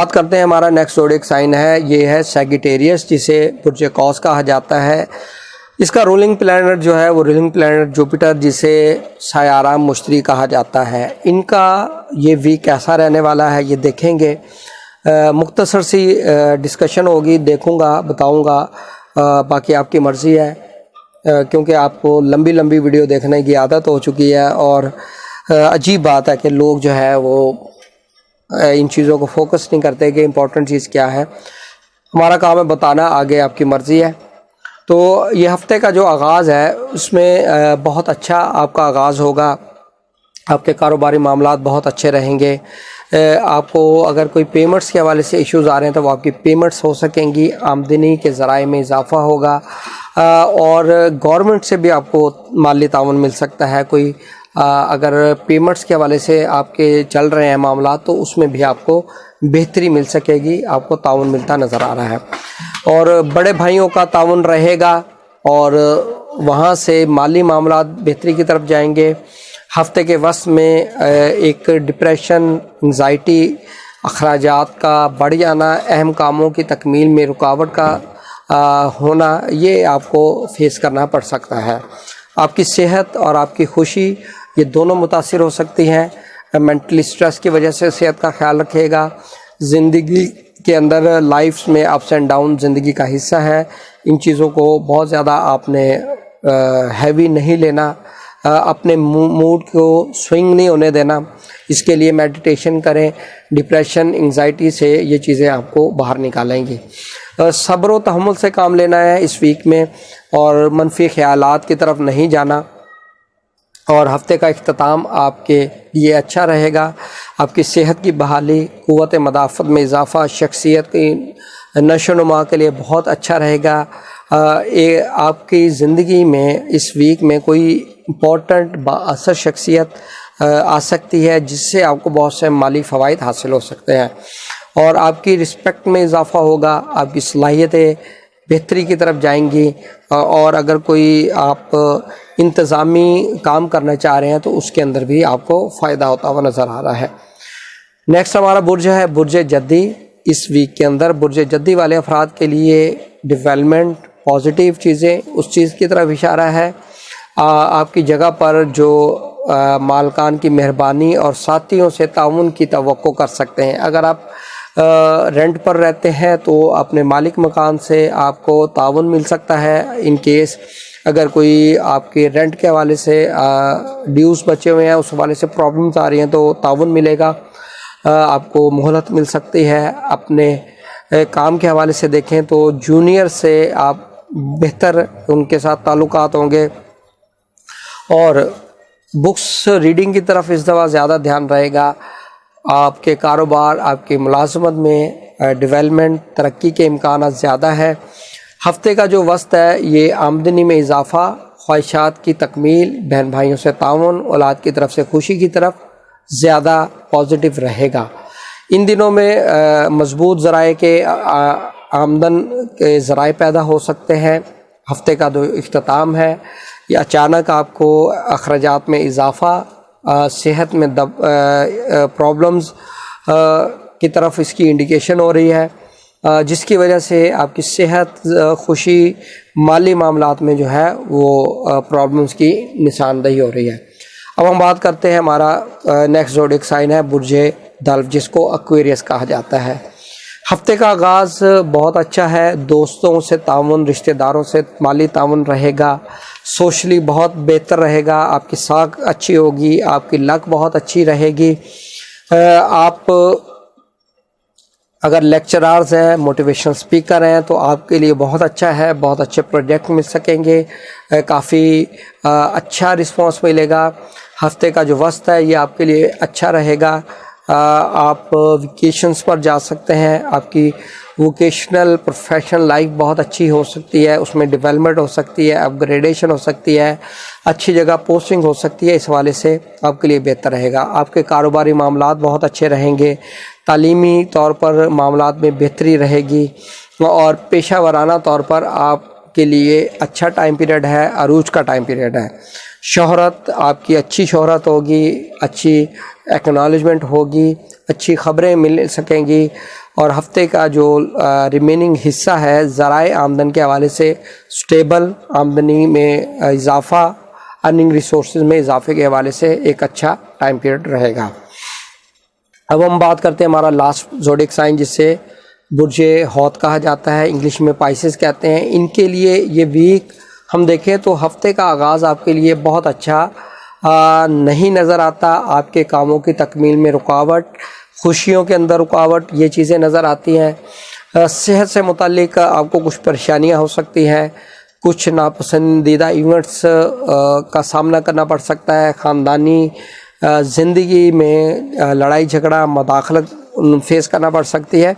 بات کرتے ہیں ہمارا نیکسٹ زوڈیک سائن ہے، یہ ہے سیگیٹیریس، جسے برج قوس کہا جاتا ہے۔ اس کا رولنگ پلانٹ جو ہے وہ رولنگ پلانٹ جوپیٹر، جسے سیارہ مشتری کہا جاتا ہے۔ ان کا یہ ویک کیسا رہنے والا ہے یہ دیکھیں گے، مختصر سی ڈسکشن ہوگی، دیکھوں گا بتاؤں گا، باقی آپ کی مرضی ہے، کیونکہ آپ کو لمبی لمبی ویڈیو دیکھنے کی عادت ہو چکی ہے، اور عجیب بات ہے کہ لوگ جو ہے وہ ان چیزوں کو فوکس نہیں کرتے کہ امپورٹنٹ چیز کیا ہے۔ ہمارا کام ہے بتانا، آگے آپ کی مرضی ہے۔ تو یہ ہفتے کا جو آغاز ہے اس میں بہت اچھا آپ کا آغاز ہوگا، آپ کے کاروباری معاملات بہت اچھے رہیں گے۔ آپ کو اگر کوئی پیمنٹس کے حوالے سے ایشوز آ رہے ہیں تو وہ آپ کی پیمنٹس ہو سکیں گی، آمدنی کے ذرائع میں اضافہ ہوگا، اور گورنمنٹ سے بھی آپ کو مالی تعاون مل سکتا ہے۔ کوئی اگر پیمنٹس کے حوالے سے آپ کے چل رہے ہیں معاملات تو اس میں بھی آپ کو بہتری مل سکے گی، آپ کو تعاون ملتا نظر آ رہا ہے، اور بڑے بھائیوں کا تعاون رہے گا، اور وہاں سے مالی معاملات بہتری کی طرف جائیں گے۔ ہفتے کے وسط میں ایک ڈپریشن، انزائٹی، اخراجات کا بڑھ جانا، اہم کاموں کی تکمیل میں رکاوٹ کا ہونا، یہ آپ کو فیس کرنا پڑ سکتا ہے۔ آپ کی صحت اور آپ کی خوشی یہ دونوں متاثر ہو سکتی ہیں۔ مینٹلی سٹریس کی وجہ سے صحت کا خیال رکھیے گا۔ زندگی کے اندر لائفز میں اپس اینڈ ڈاؤن زندگی کا حصہ ہے، ان چیزوں کو بہت زیادہ آپ نے ہیوی نہیں لینا، اپنے موڈ کو سوئنگ نہیں ہونے دینا۔ اس کے لیے میڈیٹیشن کریں، ڈپریشن، انگزائٹی سے یہ چیزیں آپ کو باہر نکالیں گی۔ صبر و تحمل سے کام لینا ہے اس ویک میں، اور منفی خیالات کی طرف نہیں جانا، اور ہفتے کا اختتام آپ کے لیے اچھا رہے گا۔ آپ کی صحت کی بحالی، قوت مدافعت میں اضافہ، شخصیت کی نشو و نما کے لیے بہت اچھا رہے گا۔ آپ کی زندگی میں اس ویک میں کوئی امپورٹنٹ با اثر شخصیت آ سکتی ہے، جس سے آپ کو بہت سے مالی فوائد حاصل ہو سکتے ہیں، اور آپ کی رسپیکٹ میں اضافہ ہوگا، آپ کی صلاحیتیں بہتری کی طرف جائیں گی، اور اگر کوئی آپ انتظامی کام کرنا چاہ رہے ہیں تو اس کے اندر بھی آپ کو فائدہ ہوتا ہوا نظر آ رہا ہے۔ نیکسٹ ہمارا برج ہے برج جدی۔ اس ویک کے اندر برج جدی والے افراد کے لیے ڈیولپمنٹ، پازیٹیو چیزیں، اس چیز کی طرف اشارہ ہے۔ آپ کی جگہ پر جو مالکان کی مہربانی اور ساتھیوں سے تعاون کی توقع کر سکتے ہیں۔ اگر آپ رینٹ پر رہتے ہیں تو اپنے مالک مکان سے آپ کو تعاون مل سکتا ہے، ان کیس اگر کوئی آپ کے رینٹ کے حوالے سے ڈیوز بچے ہوئے ہیں، اس حوالے سے پرابلمز آ رہی ہیں تو تعاون ملے گا، آپ کو مہلت مل سکتی ہے۔ اپنے کام کے حوالے سے دیکھیں تو جونیئر سے آپ بہتر ان کے ساتھ تعلقات ہوں گے، اور بکس ریڈنگ کی طرف اس دفعہ زیادہ دھیان رہے گا۔ آپ کے کاروبار، آپ کی ملازمت میں ڈیولپمنٹ، ترقی کے امکانات زیادہ ہے۔ ہفتے کا جو وسط ہے یہ آمدنی میں اضافہ، خواہشات کی تکمیل، بہن بھائیوں سے تعاون، اولاد کی طرف سے خوشی کی طرف زیادہ پازیٹیو رہے گا۔ ان دنوں میں مضبوط ذرائع کے آمدن کے ذرائع پیدا ہو سکتے ہیں۔ ہفتے کا جو اختتام ہے یہ اچانک آپ کو اخراجات میں اضافہ، صحت میں پرابلمز کی طرف اس کی انڈیکیشن ہو رہی ہے، جس کی وجہ سے آپ کی صحت، خوشی، مالی معاملات میں جو ہے وہ پرابلمز کی نشاندہی ہو رہی ہے۔ اب ہم بات کرتے ہیں، ہمارا نیکسٹ زوڈیک سائن ہے برج دلو، جس کو ایکویریس کہا جاتا ہے۔ ہفتے کا آغاز بہت اچھا ہے، دوستوں سے تعاون، رشتہ داروں سے مالی تعاون رہے گا، سوشلی بہت بہتر رہے گا، آپ کی ساکھ اچھی ہوگی، آپ کی لک بہت اچھی رہے گی۔ آپ اگر لیکچرارز ہیں، موٹیویشنل اسپیکر ہیں تو آپ کے لیے بہت اچھا ہے، بہت اچھے پروجیکٹ مل سکیں گے، کافی اچھا رسپانس ملے گا۔ ہفتے کا جو وسط ہے یہ آپ کے لیے اچھا رہے گا۔ آپ ویکیشنز پر جا سکتے ہیں، آپ کی ووکیشنل پروفیشنل لائف بہت اچھی ہو سکتی ہے، اس میں ڈیولپمنٹ ہو سکتی ہے، اپ گریڈیشن ہو سکتی ہے، اچھی جگہ پوسٹنگ ہو سکتی ہے، اس حوالے سے آپ کے لیے بہتر رہے گا۔ آپ کے کاروباری معاملات بہت اچھے رہیں گے، تعلیمی طور پر معاملات میں بہتری رہے گی، اور پیشہ ورانہ طور پر آپ کے لیے اچھا ٹائم پیریڈ ہے، عروج کا ٹائم پیریڈ ہے۔ شہرت، آپ کی اچھی شہرت ہوگی، اچھی ایکنالجمنٹ ہوگی، اچھی خبریں مل سکیں گی، اور ہفتے کا جو ریمیننگ حصہ ہے ذرائع آمدن کے حوالے سے سٹیبل، آمدنی میں اضافہ، ارننگ ریسورسز میں اضافے کے حوالے سے ایک اچھا ٹائم پیریڈ رہے گا۔ اب ہم بات کرتے ہیں ہمارا لاسٹ زوڈک سائن جسے برج حوت کہا جاتا ہے، انگلش میں پائسز کہتے ہیں۔ ان کے لیے یہ ویک ہم دیکھیں تو ہفتے کا آغاز آپ کے لیے بہت اچھا نہیں نظر آتا، آپ کے کاموں کی تکمیل میں رکاوٹ، خوشیوں کے اندر رکاوٹ، یہ چیزیں نظر آتی ہیں۔ صحت سے متعلق آپ کو کچھ پریشانیاں ہو سکتی ہیں، کچھ ناپسندیدہ ایونٹس کا سامنا کرنا پڑ سکتا ہے، خاندانی زندگی میں لڑائی جھگڑا، مداخلت فیس کرنا پڑ سکتی ہے،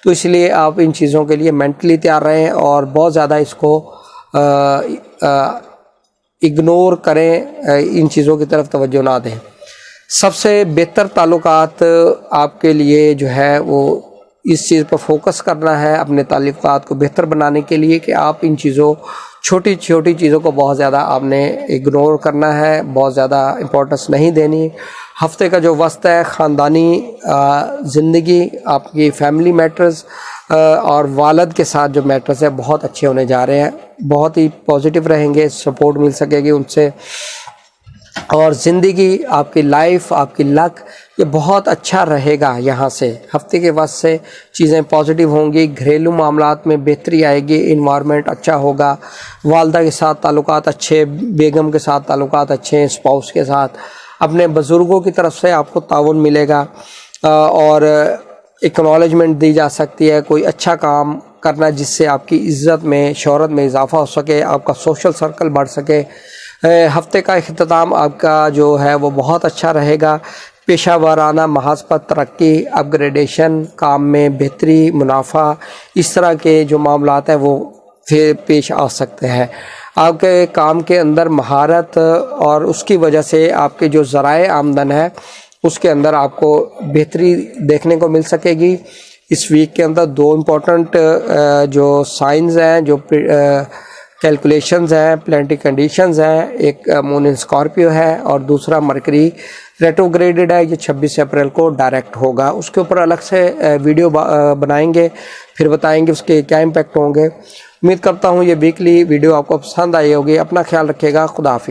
تو اس لیے آپ ان چیزوں کے لیے مینٹلی تیار رہیں اور بہت زیادہ اس کو اگنور کریں، ان چیزوں کی طرف توجہ نہ دیں۔ سب سے بہتر تعلقات آپ کے لیے جو ہے وہ اس چیز پر فوکس کرنا ہے اپنے تعلقات کو بہتر بنانے کے لیے کہ آپ ان چیزوں چھوٹی چھوٹی چیزوں کو بہت زیادہ آپ نے اگنور کرنا ہے، بہت زیادہ امپورٹنس نہیں دینی۔ ہفتے کا جو وسط ہے خاندانی زندگی، آپ کی فیملی میٹرز اور والد کے ساتھ جو میٹرز ہے بہت اچھے ہونے جا رہے ہیں، بہت ہی پازیٹیو رہیں گے، سپورٹ مل سکے گی ان سے، اور زندگی، آپ کی لائف، آپ کی لک یہ بہت اچھا رہے گا۔ یہاں سے ہفتے کے وقت سے چیزیں پازیٹیو ہوں گی، گھریلو معاملات میں بہتری آئے گی، انوائرمنٹ اچھا ہوگا، والدہ کے ساتھ تعلقات اچھے، بیگم کے ساتھ تعلقات اچھے، اسپاؤس کے ساتھ، اپنے بزرگوں کی طرف سے آپ کو تعاون ملے گا اور اکنالجمنٹ دی جا سکتی ہے، کوئی اچھا کام کرنا جس سے آپ کی عزت میں، شہرت میں اضافہ ہو سکے، آپ کا سوشل سرکل بڑھ سکے۔ ہفتے کا اختتام آپ کا جو ہے وہ بہت اچھا رہے گا، پیشہ ورانہ محاذ پر ترقی، اپ گریڈیشن، کام میں بہتری، منافع، اس طرح کے جو معاملات ہیں وہ پھر پیش آ سکتے ہیں۔ آپ کے کام کے اندر مہارت اور اس کی وجہ سے آپ کے جو ذرائع آمدن ہے اس کے اندر آپ کو بہتری دیکھنے کو مل سکے گی۔ اس ویک کے اندر دو امپورٹنٹ جو سائنز ہیں، جو کیلکولیشنز ہیں، پلانٹی کنڈیشنز ہیں، ایک مون اسکارپیو ہے اور دوسرا مرکری ریٹروگریڈڈ ہے، یہ 26 اپریل کو ڈائریکٹ ہوگا۔ اس کے اوپر الگ سے ویڈیو بنائیں گے، پھر بتائیں گے اس کے کیا امپیکٹ ہوں گے۔ امید کرتا ہوں یہ ویکلی ویڈیو آپ کو پسند آئی ہوگی۔ اپنا خیال رکھیے گا، خدا حافظ۔